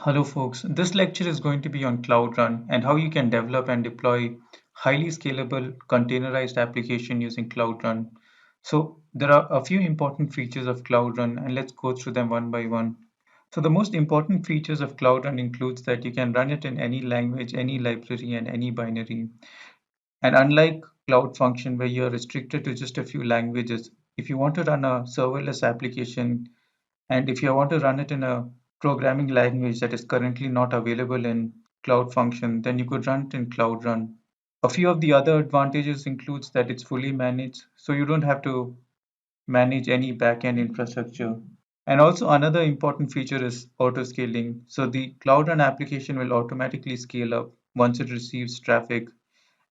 Hello folks, this lecture is going to be on Cloud Run and how you can develop and deploy highly scalable containerized application using Cloud Run. So there are a few important features of Cloud Run and let's go through them one by one. So the most important features of Cloud Run includes that you can run it in any language, any library and any binary. And unlike Cloud Function where you're restricted to just a few languages, if you want to run a serverless application and if you want to run it in a programming language that is currently not available in Cloud Function, then you could run it in Cloud Run. A few of the other advantages includes that it's fully managed, so you don't have to manage any backend infrastructure. And also another important feature is auto scaling. So the Cloud Run application will automatically scale up once it receives traffic.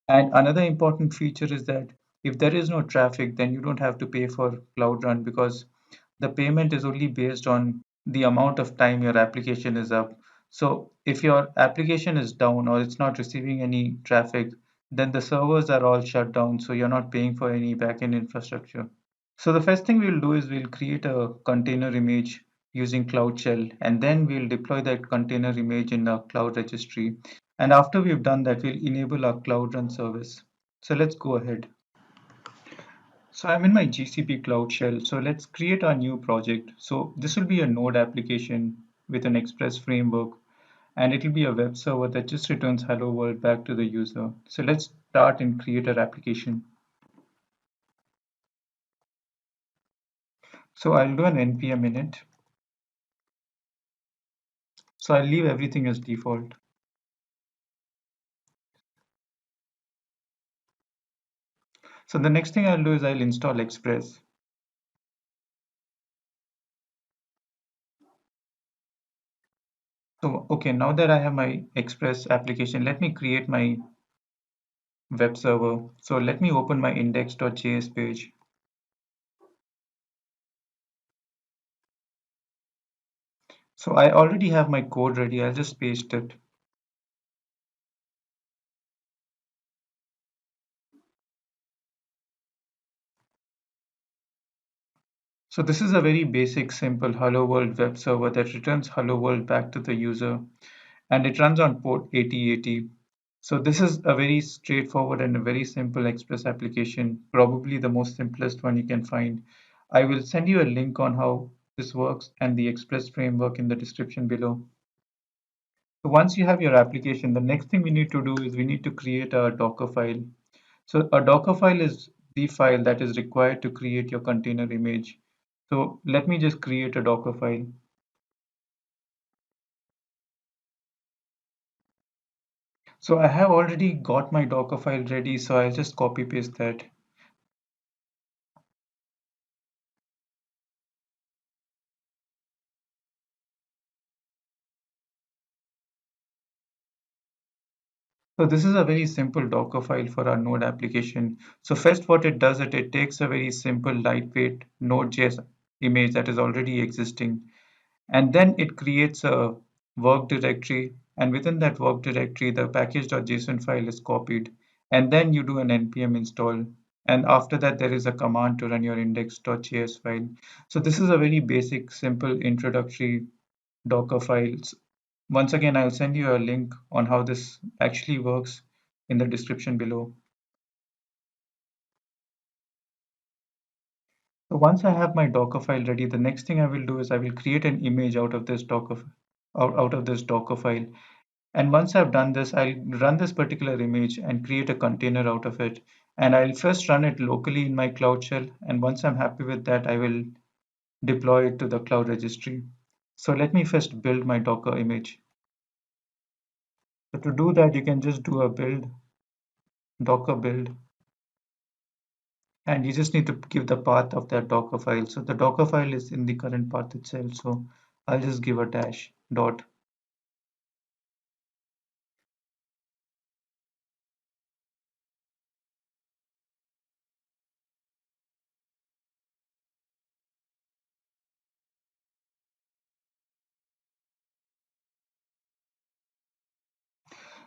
And another important feature is that if there is no traffic, then you don't have to pay for Cloud Run because the payment is only based on the amount of time your application is up. So if your application is down or it's not receiving any traffic, then the servers are all shut down. So you're not paying for any backend infrastructure. So the first thing we'll do is we'll create a container image using Cloud Shell, and then we'll deploy that container image in a Cloud Registry. And after we've done that, we'll enable our Cloud Run service. So let's go ahead. So I'm in my GCP Cloud Shell. So let's create our new project. So this will be a Node application with an Express framework, and it will be a web server that just returns hello world back to the user. So let's start and create our application. So I'll do an npm init. So I'll leave everything as default. So the next thing I'll do is I'll install Express. So okay, now that I have my Express application, let me create my web server. So let me open my index.js page. So I already have my code ready. I'll just paste it. So this is a very basic, simple Hello World web server that returns Hello World back to the user, and it runs on port 8080. So this is a very straightforward and a very simple Express application, probably the most simplest one you can find. I will send you a link on how this works and the Express framework in the description below. So once you have your application, the next thing we need to do is we need to create a Docker file. So a Docker file is the file that is required to create your container image. So let me just create a Docker file. So I have already got my Docker file ready, so I'll just copy paste that. So this is a very simple Docker file for our Node application. So first what it does is it takes a very simple lightweight Node.js image that is already existing, and then it creates a work directory, and within that work directory the package.json file is copied, and then you do an npm install, and after that there is a command to run your index.js file. So this is a very basic simple introductory Docker files. Once again, I'll send you a link on how this actually works in the description below. So once I have my Docker file ready, the next thing I will do is I will create an image out of this out of this Docker file. And once I've done this, I'll run this particular image and create a container out of it. And I'll first run it locally in my Cloud Shell. And once I'm happy with that, I will deploy it to the Cloud Registry. So let me first build my Docker image. So to do that, you can just do a build, Docker build, and you just need to give the path of that Docker file. So the Docker file is in the current path itself. So I'll just give a dash dot.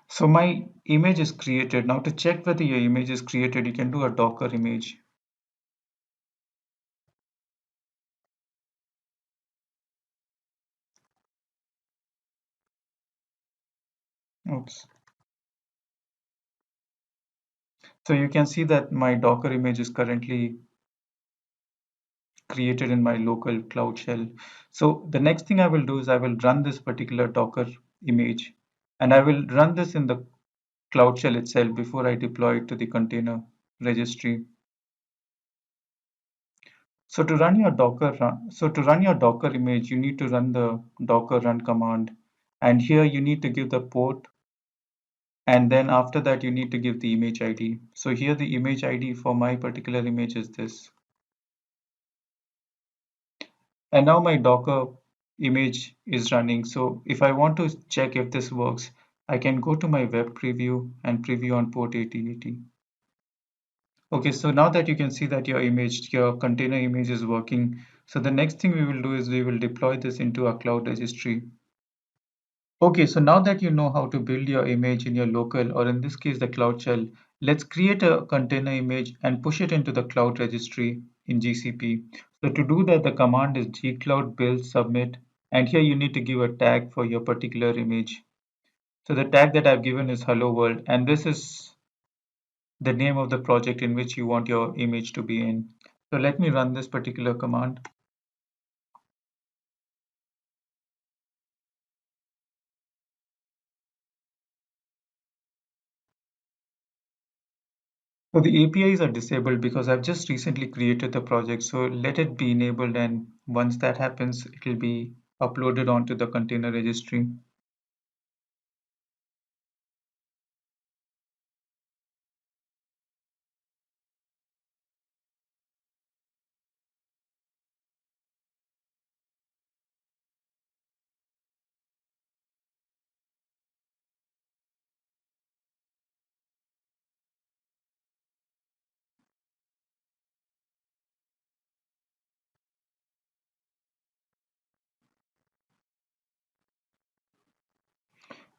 So my image is created. Now to check whether your image is created, you can do a Docker image. Oops. So you can see that my Docker image is currently created in my local Cloud Shell. So the next thing I will do is I will run this particular Docker image, and I will run this in the Cloud Shell itself before I deploy it to the container registry. So to run your Docker image, you need to run the Docker run command. And here you need to give the port, and then after that you need to give the image ID. So here the image ID for my particular image is this. And now my Docker image is running. So if I want to check if this works, I can go to my web preview and preview on port 8080. Okay, so now that you can see that your container image is working, so the next thing we will do is we will deploy this into our cloud registry. Okay, so now that you know how to build your image in your local, or in this case, the Cloud Shell, let's create a container image and push it into the cloud registry in GCP. So to do that, the command is gcloud build submit, and here you need to give a tag for your particular image. So the tag that I've given is hello world, and this is the name of the project in which you want your image to be in. So let me run this particular command. So the APIs are disabled because I've just recently created the project. So let it be enabled, and once that happens, it will be uploaded onto the container registry.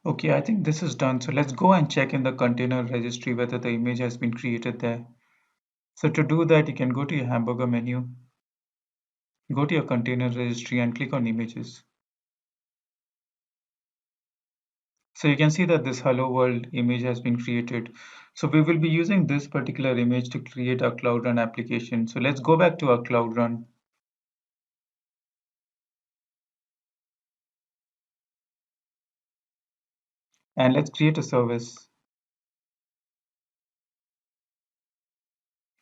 Okay, I think this is done. So let's go and check in the container registry whether the image has been created there. So to do that, you can go to your hamburger menu, go to your container registry and click on images. So you can see that this hello world image has been created. So we will be using this particular image to create our Cloud Run application. So let's go back to our Cloud Run. And let's create a service.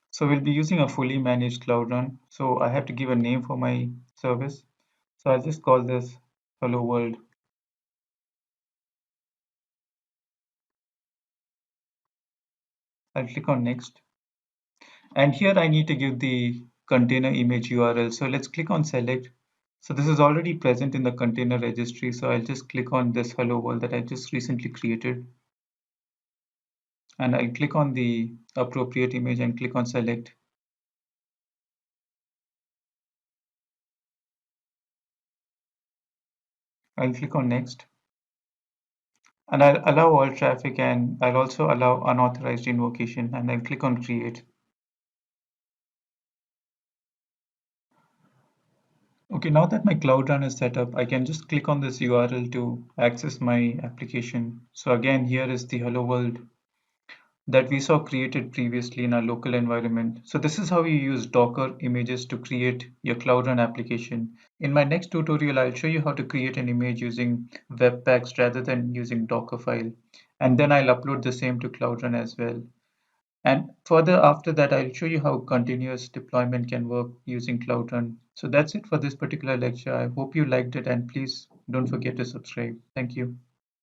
So we'll be using a fully managed Cloud Run. So I have to give a name for my service. So I'll just call this Hello World. I'll click on next. And here I need to give the container image URL. So let's click on select. So this is already present in the container registry. So I'll just click on this Hello World that I just recently created. And I'll click on the appropriate image and click on select. I'll click on next. And I'll allow all traffic, and I'll also allow unauthorized invocation, and I'll click on create. Okay, now that my Cloud Run is set up, I can just click on this URL to access my application. So again, here is the hello world that we saw created previously in our local environment. So this is how you use Docker images to create your Cloud Run application. In my next tutorial, I'll show you how to create an image using Webpacks rather than using Dockerfile. And then I'll upload the same to Cloud Run as well. And further after that, I'll show you how continuous deployment can work using Cloud Run. So that's it for this particular lecture. I hope you liked it, and please don't forget to subscribe. Thank you.